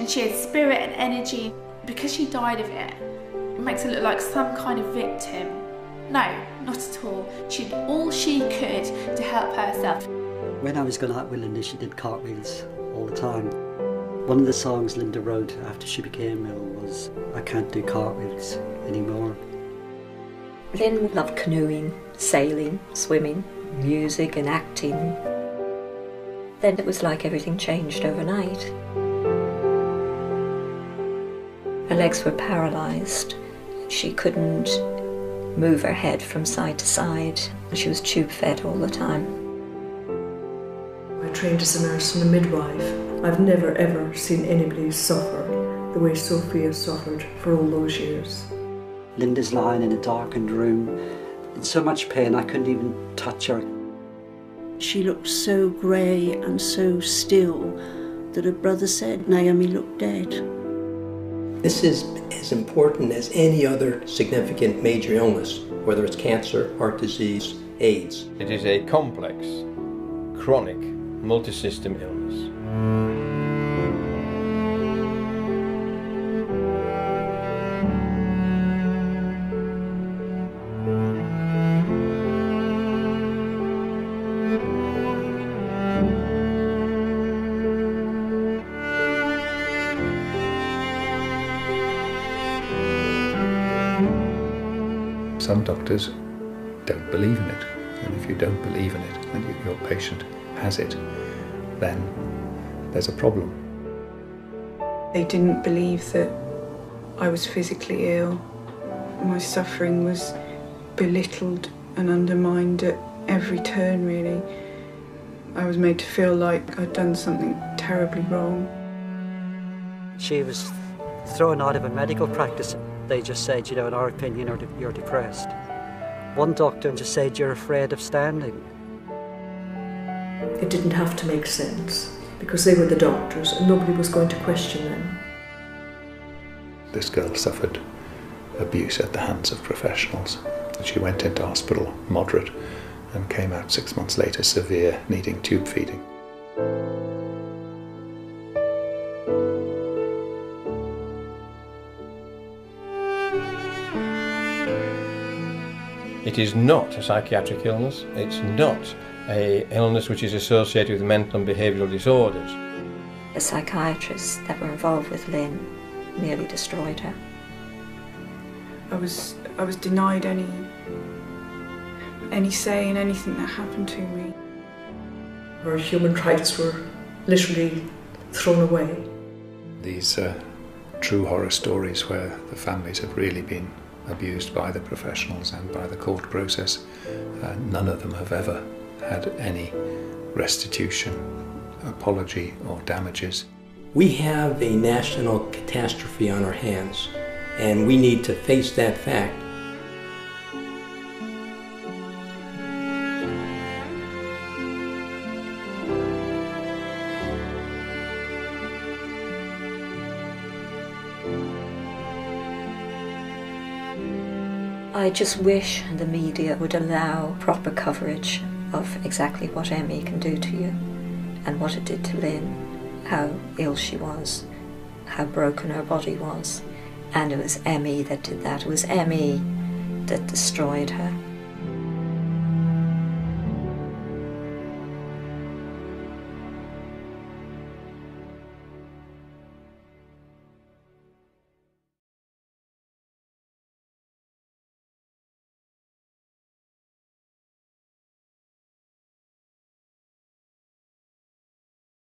and she had spirit and energy. Because she died of it, it makes her look like some kind of victim. No, not at all. She did all she could to help herself. When I was going out with Linda, she did cartwheels all the time. One of the songs Linda wrote after she became ill was, "I can't do cartwheels anymore." Lynn loved canoeing, sailing, swimming, music and acting. Then it was like everything changed overnight. Her legs were paralysed. She couldn't move her head from side to side. She was tube fed all the time. I trained as a nurse and a midwife. I've never ever seen anybody suffer the way Sophia suffered for all those years. Linda's lying in a darkened room in so much pain I couldn't even touch her. She looked so grey and so still that her brother said Naomi looked dead. This is as important as any other significant major illness, whether it's cancer, heart disease, AIDS. It is a complex, chronic, multi-system illness. Some doctors don't believe in it, and if you don't believe in it and your patient has it, then there's a problem. They didn't believe that I was physically ill. My suffering was belittled and undermined at every turn, really. I was made to feel like I'd done something terribly wrong. She was thrown out of a medical practice. They just said, you know, in our opinion, you're depressed. One doctor just said, you're afraid of standing. It didn't have to make sense because they were the doctors and nobody was going to question them. This girl suffered abuse at the hands of professionals. She went into hospital moderate and came out 6 months later severe, needing tube feeding. It is not a psychiatric illness. It's not an illness which is associated with mental and behavioural disorders. The psychiatrists that were involved with Lynn nearly destroyed her. I was denied any say in anything that happened to me. Her human rights were literally thrown away. These true horror stories where the families have really been abused by the professionals and by the court process, none of them have ever had any restitution, apology or damages. We have a national catastrophe on our hands, and we need to face that fact. I just wish the media would allow proper coverage of exactly what ME can do to you and what it did to Lynn, how ill she was, how broken her body was. And it was ME that did that. It was ME that destroyed her.